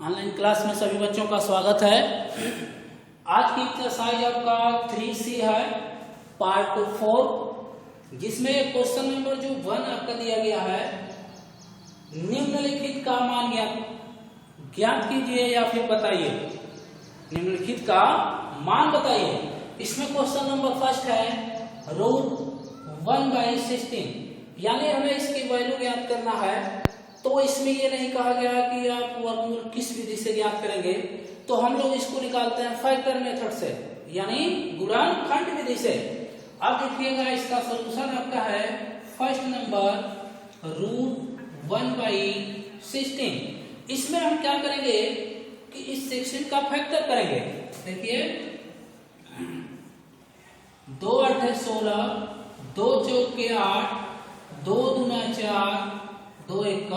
Online class में सभी बच्चों का स्वागत है। आज की एक्सरसाइज आपका 3C है पार्ट 4, जिसमें क्वेश्चन नंबर जो 1 आपका दिया गया है, निम्नलिखित का मान ज्ञात कीजिए या फिर बताइए। निम्नलिखित का मान बताइए। इसमें क्वेश्चन नंबर फर्स्ट है √1/16, यानी हमें इसकी वैल्यू ज्ञात करना है। तो इसमें ये नहीं कहा गया कि आप वर्गमूल किस विधि से ज्ञात करेंगे, तो हम लोग इसको निकालते हैं फैक्टर मेथड से, यानी गुणनखंड विधि से। अब देखिएगा इसका सॉल्यूशन आपका है फर्स्ट नंबर √1/16। इसमें हम क्या करेंगे कि इस सेक्शन का फैक्टर करेंगे। देखिए 2 × 8 = 16, 2 × 4 = 8, 2 × 2 = 4, 2 × 1 =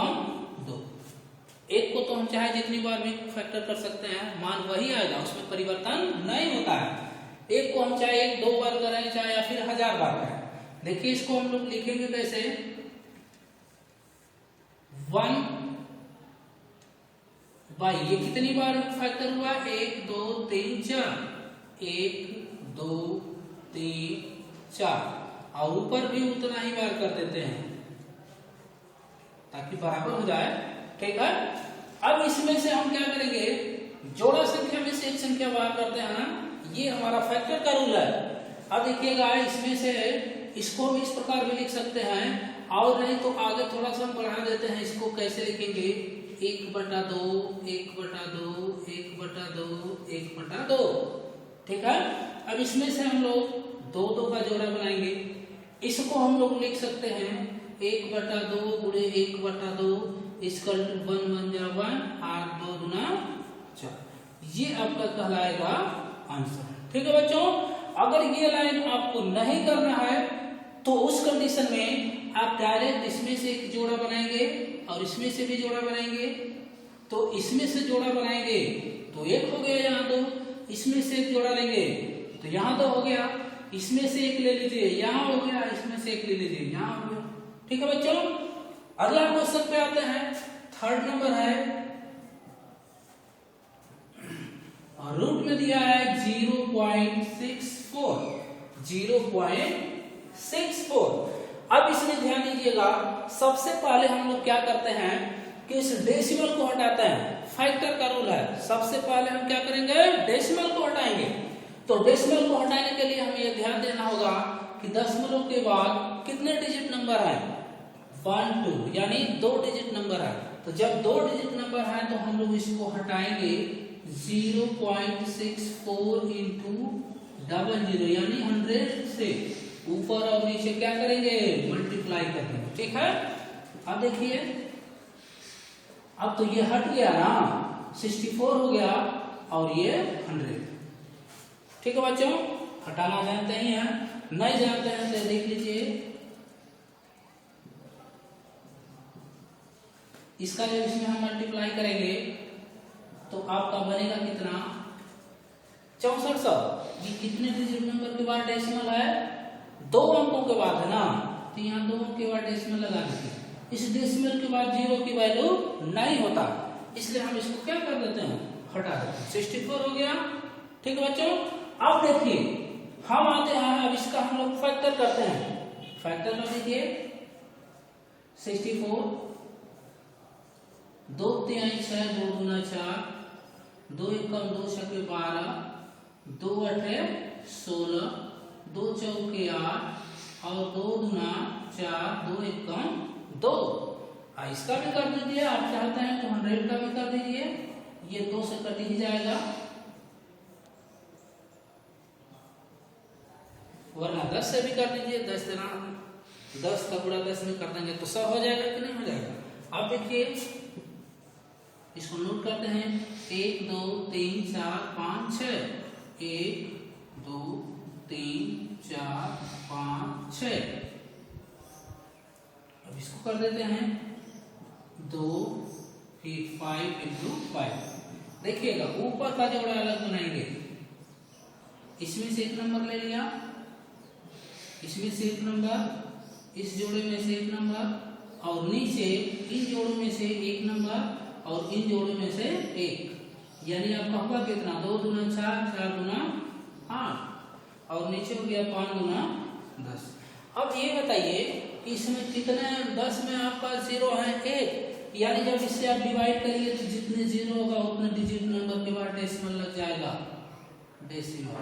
2। एक को तो हम चाहे जितनी बार भी फैक्टर कर सकते हैं, मान वही आएगा, उसमें परिवर्तन नहीं होता है। एक को हम चाहे 1-2 बार करें, चाहे या फिर 1000 बार करें। देखिए इसको हम लोग लिखेंगे कैसे, 1 ये कितनी बार फैक्टर हुआ, 1 2 3 4, 1 2 3 4, और ऊपर भी उतना ही बार कर देते हैं ताकि बराबर हो जाए। ठीक है। अब इसमें से हम क्या करेंगे, जोड़ा संख्या में से एक संख्या बाहर करते हैं ना, ये हमारा फैक्टर का रूल है। अब देखिएगा इसमें से इसको हम इस प्रकार भी लिख सकते हैं, और नहीं तो आगे थोड़ा सा हम बढ़ा देते हैं। इसको कैसे लिखेंगे, 1/2 1/2 1/2 1/2। ठीक है। अब इसमें से हम लोग 2 का जोड़ा बनाएंगे। इसको हम लोग लिख सकते हैं 1/2 × 1/2 = 1 × 1 = 1 और 2 × 4। ये आपका कहलाएगा आंसर। ठीक है बच्चों। अगर ये लाइन आपको नहीं करना है तो उस कंडीशन में आप डायरेक्ट इसमें से एक जोड़ा बनाएंगे और इसमें से भी जोड़ा बनाएंगे। तो इसमें से जोड़ा बनाएंगे तो 1 हो गया, यहाँ 2, इसमें से एक जोड़ा लेंगे तो यहाँ 2 हो गया, इसमें से एक ले लीजिए, यहाँ हो गया, इसमें से एक ले लीजिए, यहाँ हो गया। ठीक है बच्चों। अगला क्वेश्चन पे आते हैं। थर्ड नंबर है, रूट में दिया है 0.64 0.64। अब इसमें ध्यान दीजिएगा, सबसे पहले हम लोग क्या करते हैं कि इस डेसिमल को हटाते हैं। फैक्टर का रूल है, सबसे पहले हम क्या करेंगे, डेसिमल को हटाएंगे। तो डेसिमल को हटाने के लिए हमें यह ध्यान देना होगा कि दशमलव के बाद कितने डिजिट नंबर है, 1 2, यानी 2 डिजिट नंबर है। तो जब 2 डिजिट नंबर है तो हम लोग इसको हटाएंगे 0.64 × 00, यानी 100 से ऊपर और नीचे क्या करेंगे, मल्टीप्लाई करेंगे। ठीक है। अब देखिए, अब तो ये हट गया ना, 64 हो गया और ये 100। ठीक है बच्चों। हटाना जानते ही हैं, नहीं जानते हैं तो देख लीजिए। इसका जब इसमें हम मल्टीप्लाई करेंगे तो आपका बनेगा कितना, 6400। ये कितने डिजिट नंबर के बाद डेसिमल है, 2 अंकों के बाद है ना, तो यहाँ 2 अंक के बाद डेसिमल लगा देते हैं। इस डेसिमल के बाद 0 की वैल्यू नहीं होता, इसलिए हम इसको क्या कर देते हैं, हटा देते हैं। 64 हो गया। ठीक है बच्चों। अब देखिए हम आते हैं, अब इसका हम लोग फैक्टर करते हैं। फैक्टर कर दीजिए 64, 2 × 3 = 6, 2 × 4, 2 × 1 = 2, 6 × 12, 2 × 8 = 16, 2 × 4 = 8 और 2 × 4, 2 × 1 = 2। इसका भी कर दीजिए, आप चाहते हैं तो 100 का भी कर दीजिए, ये 2 से कट ही जाएगा, वरना 10 से भी कर दीजिए। 10 का गुणा 10 में कर देंगे तो 100 हो जाएगा कि नहीं हो जाएगा। अब देखिए इसको नोट करते हैं, 1 2 3 4 5 6, 1 2 3 4 5 6। अब इसको कर देते हैं 2 फिर 5 × 5। देखिएगा ऊपर का जोड़ा अलग बनाएंगे, इसमें से 1 नंबर ले लिया, इसमें से 1 नंबर, इस जोड़े में से 1 नंबर, और नीचे इन जोड़ों में से 1 नंबर और इन जोड़ों में से 1, यानी आपका हुआ कितना 2 दूना 4, 4 दूना 8 और नीचे हो गया 5 दूना 10। अब ये बताइए इसमें कितने 10 में आपका 0 है 1, यानी जब इससे आप डिवाइड करिए तो जितने 0 होगा उतने डिजिट नंबर के बाद डेसिमल लग जाएगा, डेसिमल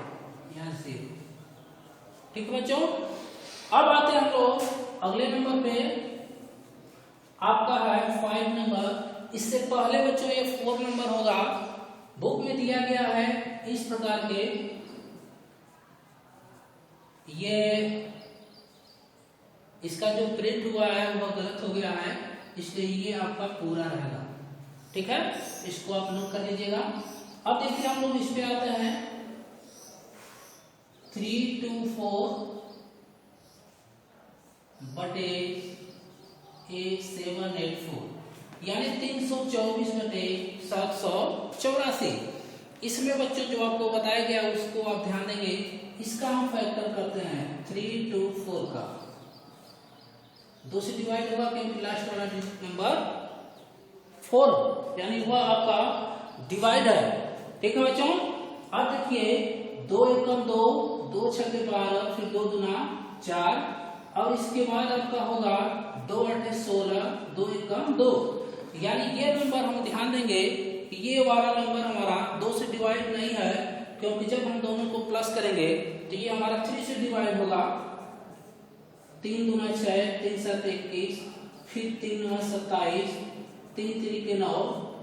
यहाँ 0। ठीक बच्चों, अब आते हैं हम लोग अगले नंबर पे, आपका है 5 नंबर। इससे पहले बच्चों ये 4 नंबर होगा। बुक में दिया गया है इस प्रकार के, ये इसका जो प्रिंट हुआ है वह गलत हो गया है, इसलिए ये आपका पूरा रहेगा। ठीक है, इसको आप नोट कर लीजिएगा। अब देखिए हम लोग इस पे आते हैं 324 बटे 784, यानी 324 बटे 784। इसमें बच्चों जो आपको बताया गया उसको आप ध्यान देंगे, इसका हम फैक्टर करते हैं 324 का, 2 से डिवाइड होगा क्योंकि लास्ट वाला नंबर 4 यानी वह आपका डिवाइड है। ठीक है बच्चों, अब देखिए 2 एकम 2, 2 छक्के 12, फिर 2 दूना 4 और इसके बाद आपका होगा 2 8 16, 2 एकम 2, यानी ये नंबर हम ध्यान देंगे कि ये वाला नंबर हमारा 2 से डिवाइड नहीं है, क्योंकि जब हम दोनों को प्लस करेंगे तो ये हमारा 3 से डिवाइड होगा। 3 दूना 6, 3 7 21, फिर 3 9 27, 3 3 के 9,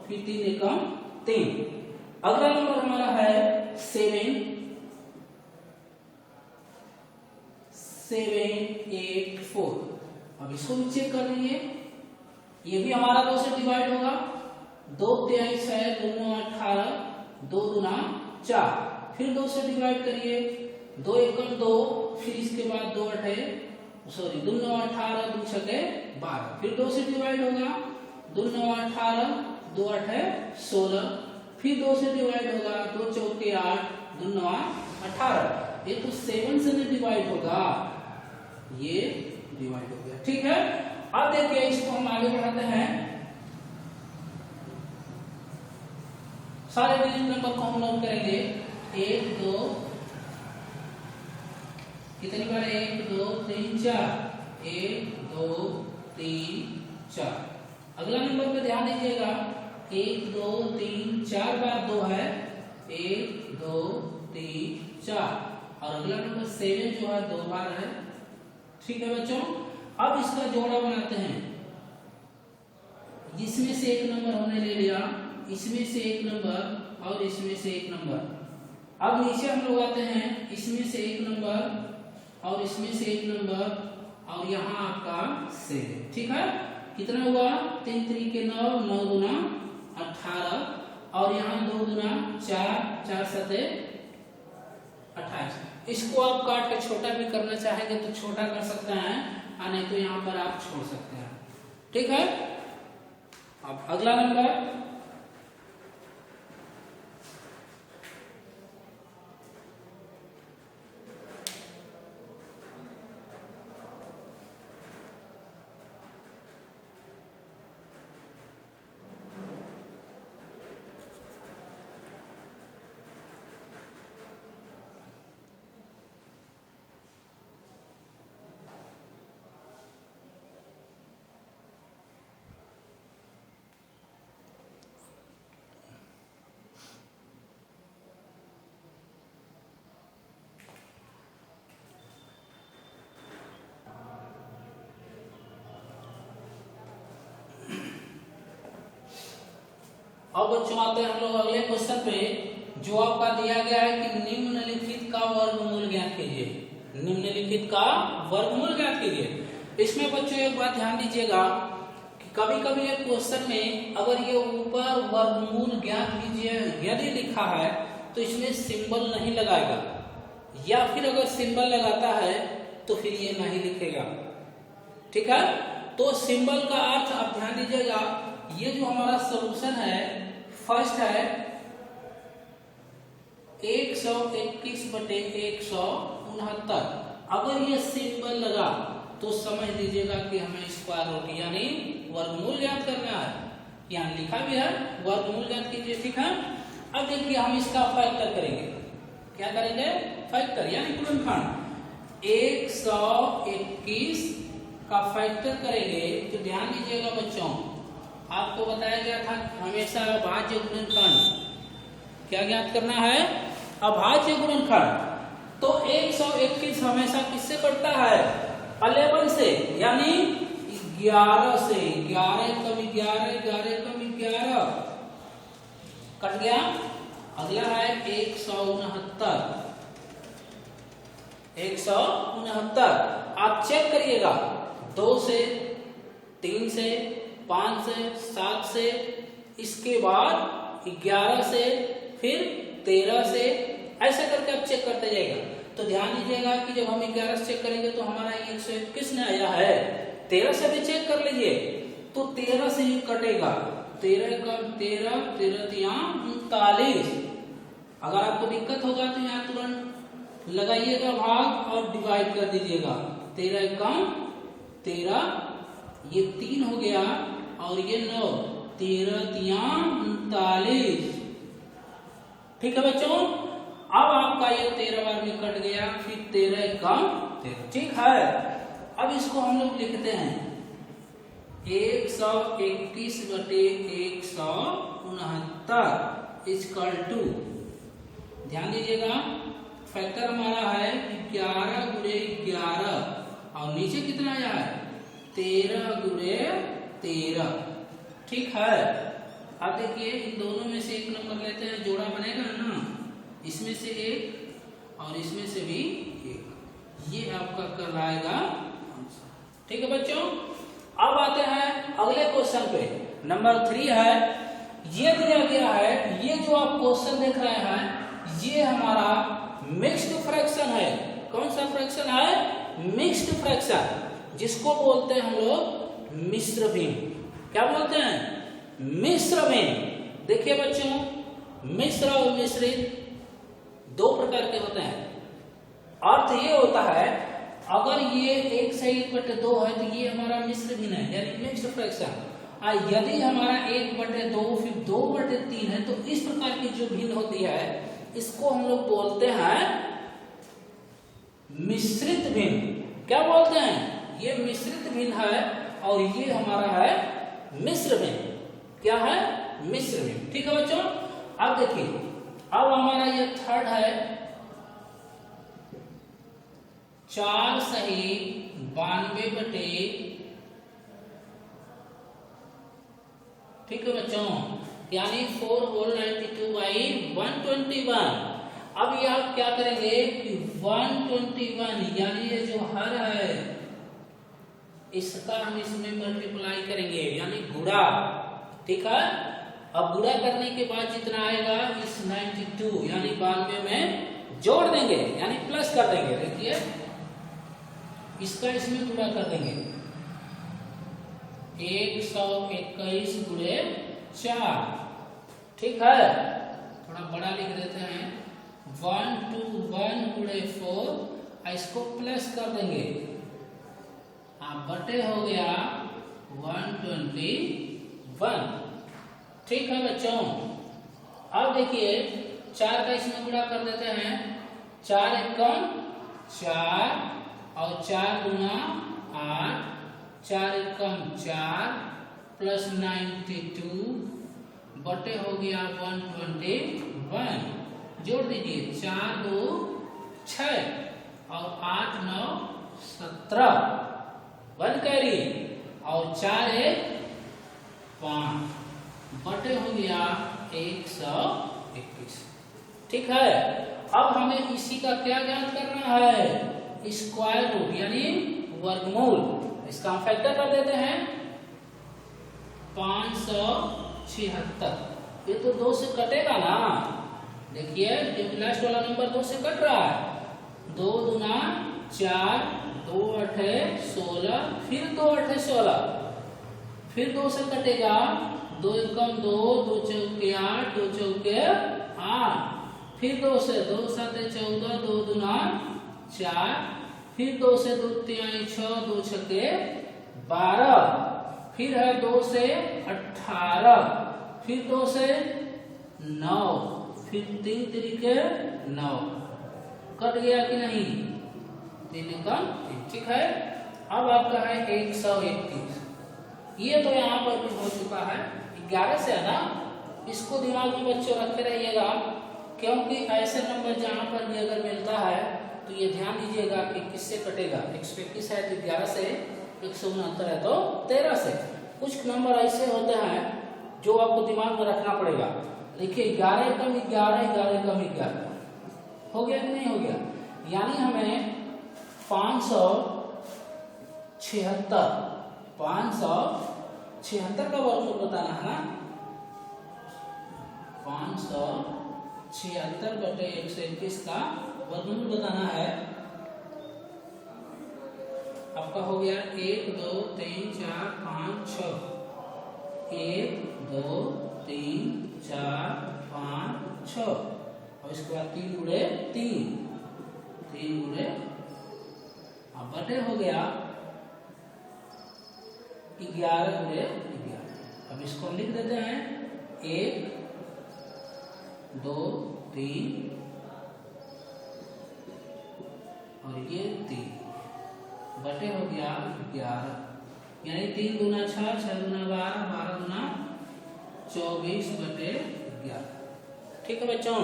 फिर 3 एकम 3। अगला नंबर हमारा है 784। अब इसको भी चेक कर लीजिए, ये भी हमारा 2 से डिवाइड होगा। 2 23 है, 2 9 18, 2 दूना 4, फिर 2 से डिवाइड करिए, 2 एकम 2, फिर इसके बाद 2 8 सॉरी 2 9 18, 2 छक्के 12, फिर 2 से डिवाइड होगा, 2 9 18, 2 8 16, फिर 2 से डिवाइड होगा, 2 चौके 8, 2 9 18। ये तो 7 से नहीं डिवाइड होगा, ये डिवाइड हो गया। ठीक है, अब देखिए इसको हम आगे बढ़ाते हैं। सारे डिजिट नंबर को हम नोट करेंगे, 1 2 कितनी बार 1 2 3 4, 1 2 3 4। अगला नंबर पे ध्यान दीजिएगा, 1 2 3 4 बार 2 है, 1 2 3 4, और अगला नंबर 7 जो है 2 बार है। ठीक है बच्चों, अब इसका जोड़ा बनाते हैं। इसमें से एक नंबर हमने ले लिया, इसमें से एक नंबर और इसमें से एक नंबर। अब नीचे हम लोग आते हैं, इसमें से एक नंबर और इसमें से एक नंबर और यहाँ आपका 7। ठीक है, कितना हुआ 3 3 के 9, 9 दूना 18 और यहाँ 2 दूना 4, 4 7 28। इसको आप काट के छोटा भी करना चाहेंगे तो छोटा कर सकते हैं, नहीं तो यहाँ पर आप छोड़ सकते हैं। ठीक है, अब अगला नंबर अब बच्चों आते हैं हम लोग अगले क्वेश्चन पे, जो आपका दिया गया है कि निम्नलिखित का वर्गमूल ज्ञात कीजिए। निम्नलिखित का वर्गमूल ज्ञात कीजिए। इसमें बच्चों एक बात ध्यान दीजिएगा कि कभी कभी एक क्वेश्चन में अगर ये ऊपर वर्गमूल ज्ञात कीजिए यदि लिखा है तो इसमें सिंबल नहीं लगाएगा, या फिर अगर सिंबल लगाता है तो फिर ये नहीं लिखेगा। ठीक है, तो सिंबल का अर्थ आप ध्यान दीजिएगा। ये जो हमारा सॉल्यूशन है फर्स्ट है 121 बटे 169। अगर ये सिंबल लगा तो समझ लीजिएगा कि हमें स्क्वायर रूट यानी वर्गमूल ज्ञात करना है। यहाँ लिखा भी है, वर्गमूल ज्ञात कीजिए, ठीक है। अब देखिए हम इसका फैक्टर करेंगे, क्या करेंगे, फैक्टर यानी गुणनखंड। 121 का फैक्टर करेंगे तो ध्यान दीजिएगा बच्चों, आपको बताया गया था हमेशा अभाज्य गुणनखंड क्या ज्ञात करना है, अभाज्य गुणनखंड। तो 121 हमेशा किससे कटता है, 11 से, यानी 11 से, 11 कम 11, 11 कम 11 कट गया। अगला है 169, 169 आप चेक करिएगा, 2 से, 3 से, 5 से, 7 से, इसके बाद 11 से, फिर 13 से, ऐसे करके आप चेक करते जाएगा। तो ध्यान दीजिएगा कि जब हम 11 से चेक करेंगे तो हमारा 121 ने आया है, 13 से भी चेक कर लीजिए तो 13 से ही कटेगा, 13 कम 13, 13 39। अगर आपको दिक्कत होगा तो यहाँ तुरंत लगाइएगा भाग और डिवाइड कर दीजिएगा, 13 कम 13, ये 3 हो गया और ये 9, 13 39, ठीक है बच्चों। अब आपका ये 13 बार में कट गया, फिर 13 कम 13, ठीक है। अब इसको हम लोग लिखते हैं 121 बटे 169 इक्वल टू, ध्यान दीजिएगा फैक्टर हमारा है 11 गुणे 11 और नीचे कितना आया है 13 गुणे 13, ठीक है। अब देखिए इन दोनों में से एक नंबर लेते हैं, जोड़ा बनेगा ना, इसमें से एक और इसमें से भी एक, ये आपका कहलाएगा, ठीक है बच्चों। अब आते हैं अगले क्वेश्चन पे, नंबर 3 है। ये दिया गया है, ये जो आप क्वेश्चन देख रहे हैं ये हमारा मिक्स्ड फ्रैक्शन है। कौन सा फ्रैक्शन है, मिक्स्ड फ्रैक्शन, जिसको बोलते हैं हम लोग मिश्र भिन्न। क्या बोलते हैं, मिश्र भिन्न। देखिए बच्चों, मिश्र और मिश्रित दो प्रकार के होते हैं। अर्थ ये होता है अगर ये 1 से 1/2 है तो ये हमारा मिश्र भिन्न है, यानी मिक्स्ड फ्रैक्शन। यदि हमारा 1/2 फिर 2/3 है तो इस प्रकार की जो भिन्न होती है इसको हम लोग बोलते हैं मिश्रित भिन्न। क्या बोलते हैं, ये मिश्रित भिन्न है और ये हमारा है मिश्र भिन्न। क्या है, मिश्र भिन्न, ठीक है बच्चों। अब देखिए, अब हमारा ये थर्ड है 4 सही 92 बटे, ठीक है बच्चों, यानी 4 होल 92 बाई 121। अब ये आप क्या करेंगे कि 121 यानी ये जो हर है इसका हम इसमें मल्टीप्लाई करेंगे, यानी गुणा, ठीक है। अब गुणा करने के बाद जितना आएगा इस 92 यानी 92 में जोड़ देंगे, यानी प्लस कर देंगे। देखिए इसका इसमें गुणा कर देंगे, 121 गुणे 4, ठीक है। थोड़ा बड़ा लिख देते हैं, 121 गुणे 4, इसको प्लस कर देंगे, बटे हो गया 121, ठीक है बच्चों। अब देखिए 4 का इसमें गुणा कर देते हैं, 4 एकम 4 और 4 गुना 8, 4 एकम 4 प्लस 92 बटे हो गया 121। जोड़ दीजिए, 4 2 6 और 8 9 17 1 कैरी और 4 1 5 बटे हो गया 121, ठीक है। अब हमें इसी का क्या ज्ञात करना है, स्क्वायर रूट यानी वर्गमूल। इसका हम फैक्टर कर देते हैं 576। ये तो 2 से कटेगा ना, देखिए जो लास्ट वाला नंबर 2 से कट रहा है, 2 दूना 4, 2 8 16, फिर 2 8 16, फिर 2 से कटेगा, 2 एकम 2, 2 चौके 8, 2 चौके 8, फिर 2 से 2 7 14, 2 दूना 4, फिर 2 से 2 3 6, 2 छके 12, फिर है 2 से 18, फिर 2 से 9, फिर 3 तरीके 9, कट गया कि नहीं? 3 का 3, ठीक है। अब आपका है 131, ये तो यहाँ पर भी हो चुका है। 11 से है ना, इसको दिमाग में बच्चों रखे रहिएगा, क्योंकि ऐसे नंबर जहाँ पर भी अगर मिलता है तो ये ध्यान दीजिएगा कि किससे कटेगा। 121 है तो 11 से, 169 है तो 13 से। कुछ नंबर ऐसे होते हैं जो आपको दिमाग में रखना पड़ेगा। देखिए 11 कम 11, 11 कम 11, हो गया कि नहीं हो गया? यानी हमें 576 का वर्गमूल बताना है ना। 576 बटे 121 का वर्गमूल बताना है। आपका हो गया 1 2 3 4 5 6, 1 2 3 4 5 6, और इसके बाद 3 गुणे 3, 3 गुणे, अब बटे हो गया 11 गुणे 11। अब इसको लिख देते हैं 1 2 3 और ये 3, बटे हो गया 11, यानी 3 दूना 6, 6 दूना 12, 12 दूना 24 बटे 11। ठीक है बच्चों,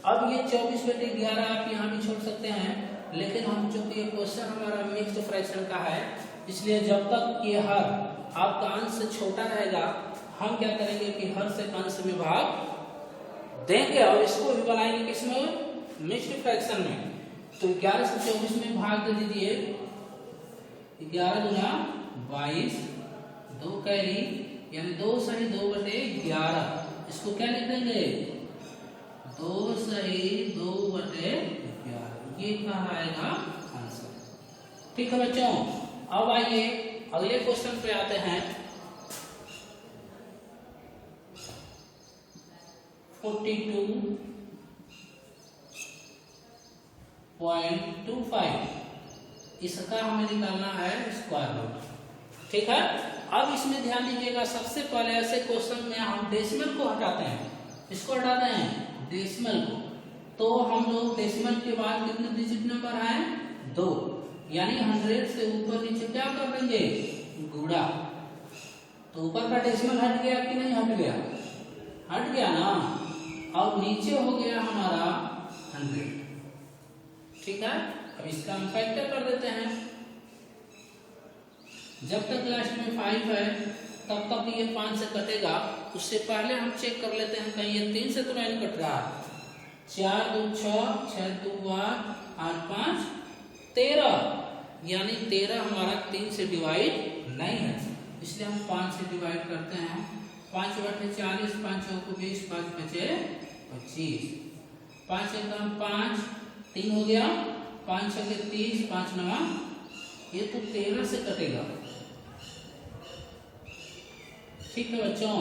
अब ये 24 बटे 11 आप यहाँ भी छोड़ सकते हैं, लेकिन हम चूंकि ये क्वेश्चन हमारा मिक्स्ड फ्रैक्शन का है, इसलिए जब तक ये हर आपका अंश छोटा रहेगा, हम क्या करेंगे कि हर से अंश में भाग देंगे और इसको भी बनाएंगे किसमें? मिक्स्ड फ्रैक्शन में। तो 11 से 24 में भाग दे दीजिए, 11 गुना 22, 2 कैरी, यानी 2 सही 2 बटे 11। इसको क्या लिख देंगे? 2 सही 2 बटे 11, ये कहलाएगा आंसर। ठीक है बच्चों, अब आइए अगले क्वेश्चन पे आते हैं। 42.25, इसका हमें निकालना है स्क्वायर रूट। ठीक है, अब इसमें ध्यान दीजिएगा, सबसे पहले ऐसे क्वेश्चन में हम डेसिमल को हटाते हैं। इसको हटाते हैं डेसिमल को, तो हम लोग डेसिमल के बाद कितने डिजिट नंबर है? 2, यानी 100 से ऊपर नीचे क्या कर देंगे? गुणा। तो ऊपर का डेसिमल हट गया कि नहीं हट गया? हट गया ना। अब नीचे हो गया हमारा 100। ठीक है, अब इसका हम फैक्टर कर देते हैं। जब तक लास्ट में 5 है तब तक ये 5 से कटेगा। उससे पहले हम चेक कर लेते हैं कहीं ये 3 से तो नहीं कट रहा है। 4 2 6, 6 2 8, 8 5 13, यानी 13 हमारा 3 से डिवाइड नहीं है, इसलिए हम 5 से डिवाइड करते हैं। 5 बटे 40, 5 को 20, 5 बचे 25, 5 एकदम 5, 3 हो गया, 5 छके 30, 5 9, ये तो 13 से कटेगा। ठीक है बच्चों,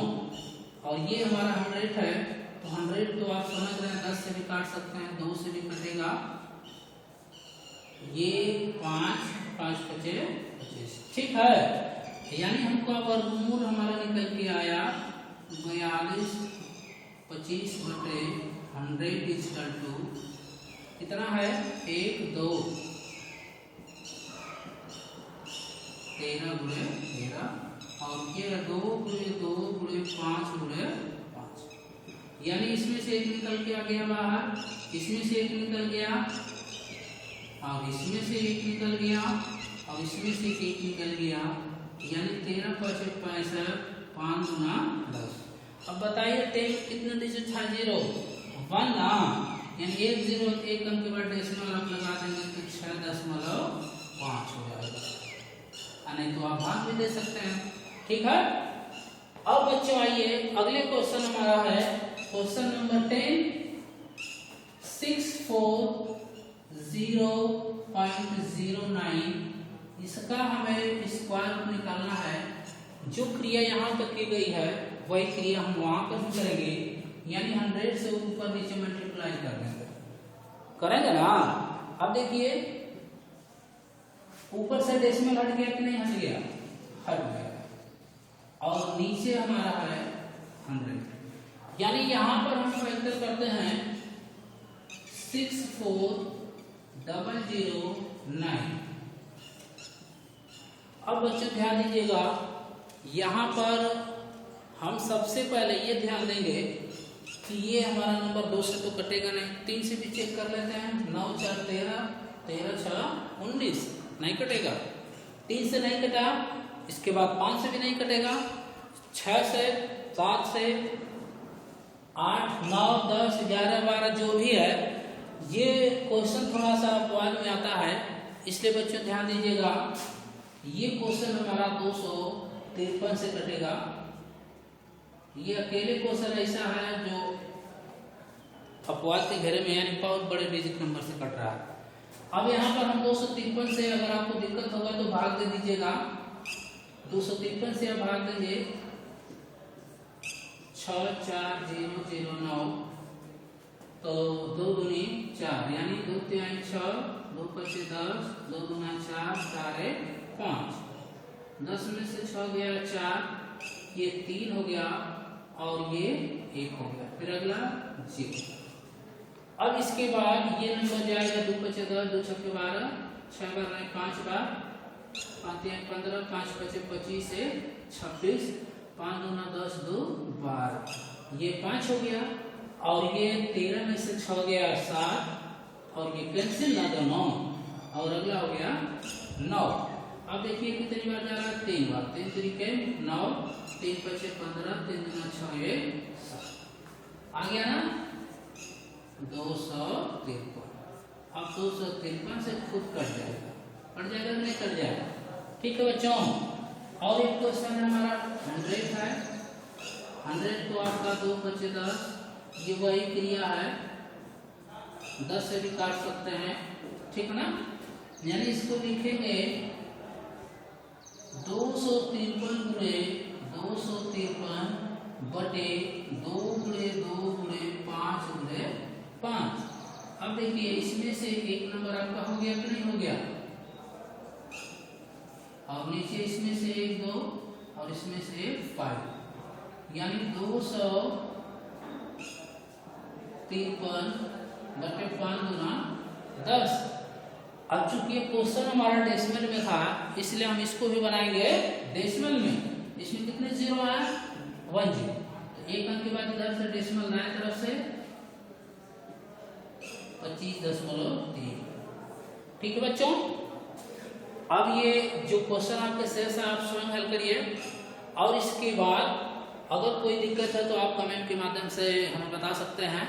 और ये हमारा 100 है, तो 100 तो आप समझ रहे हैं 10 से भी काट सकते हैं, 2 से भी कटेगा। ये 5, 5 बचे 25। ठीक है, यानी हमको अब वर्गमूल हमारा निकल के आया 42 25 बटे 100 इक्वल टू कितना है? 1 2 13 गुणे 13, और ये 2 गुणे 2 गुणे 5 गुणे 5, यानी इसमें से एक निकल के आ गया बाहर, इसमें से एक निकल गया, और इसमें से एक निकल गया, और इसमें से एक निकल गया, यानी 13 5 65, 5 गुना 10। अब बताइए 10 कितने डिजिट था? 0 1 ना, यानी 1 0 1 अंक के बाद डेसिमल आप लगा देंगे तो 6.5 हो जाएगा, नहीं तो आप भाग भी दे सकते हैं। ठीक है, अब बच्चों आइए अगले क्वेश्चन हमारा है क्वेश्चन नंबर 10, 640.09। इसका हमें स्क्वायर रूट निकालना है। जो क्रिया यहाँ तक की गई है वही क्रिया हम वहां पर भी करेंगे, यानी 100 से ऊपर नीचे मल्टीप्लाई कर देंगे, करेंगे ना। अब देखिए ऊपर से डेसिमल हट गया कि नहीं हट गया? हट गया। और नीचे हमारा है 100। यानी यहां पर हम फैक्टर करते हैं 64009। अब बच्चों ध्यान दीजिएगा, यहां पर हम सबसे पहले ये ध्यान देंगे कि ये हमारा नंबर 2 से तो कटेगा नहीं, 3 से भी चेक कर लेते हैं। 9 4 13, 13 6 19, नहीं कटेगा। 3 से नहीं कटा, इसके बाद 5 से भी नहीं कटेगा, 6 से 7 से 8 9 10 11 12 जो भी है। ये क्वेश्चन थोड़ा सा अपवाद में आता है, इसलिए बच्चों ध्यान दीजिएगा। ये क्वेश्चन हमारा 253 से कटेगा। ये अकेले क्वेश्चन ऐसा है जो अपवाद के घेरे में, यानी बहुत बड़े डिजिट नंबर से कट रहा है। अब यहाँ पर हम 253 से, अगर आपको दिक्कत होगा तो भाग दे दीजिएगा। 253 से आप भाग देंगे 64009, तो 2 दूनी 4, यानी 2 3 6, 2 5 10, 2 दूना 4, 4 5। 10 में से 6 गया 4, ये 3 हो गया और ये 1 हो गया, फिर अगला 0। अब इसके बाद ये नंबर जाएगा 2 5 10, 2 6 12, 6 बार 5 बार, 5 3 15, 5 5 25 से 26, 5 दूना 10, 2 12, ये 5 हो गया। और ये 13 में से 6 गया 7, और ये कैंसिल ना तो 9, और अगला हो गया 9। अब देखिए कितनी बार जा रहा है, 3 बार, 3 तरीके 9, 3 5 15, 3 दूना 6 1 7, आ गया ना 253। अब 253 से खुद कट जाएगा, नहीं कट जाएगा। ठीक है बच्चों, और एक क्वेश्चन हमारा 100 है। 100 तो आपका 2 5 10, ये वही क्रिया है, 10 से भी काट सकते हैं, ठीक ना। यानी इसको लिखेंगे 253 गुणे 253 बटे 2 गुणे 2 गुणे 5 गुणे 5। अब देखिए इसमें से एक नंबर आपका हो गया कि नहीं हो गया, और नीचे इसमें से 1 2 और इसमें से 5, यानी 253 बटे 5 गुना 10। अब चूंकि ये क्वेश्चन हमारा डेसिमल में था, इसलिए हम इसको भी बनाएंगे डेसिमल में। इसमें कितने 0 आया, 1 0, तो एक अंक के बाद इधर से डेसिमल दाएं तरफ से 25.3। ठीक है बच्चों, अब ये जो क्वेश्चन आपके शेष है आप स्वयं हल करिए, और इसके बाद अगर कोई दिक्कत है तो आप कमेंट के माध्यम से हमें बता सकते हैं,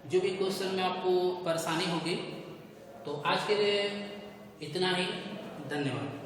जो भी क्वेश्चन में आपको परेशानी होगी। तो आज के लिए इतना ही, धन्यवाद।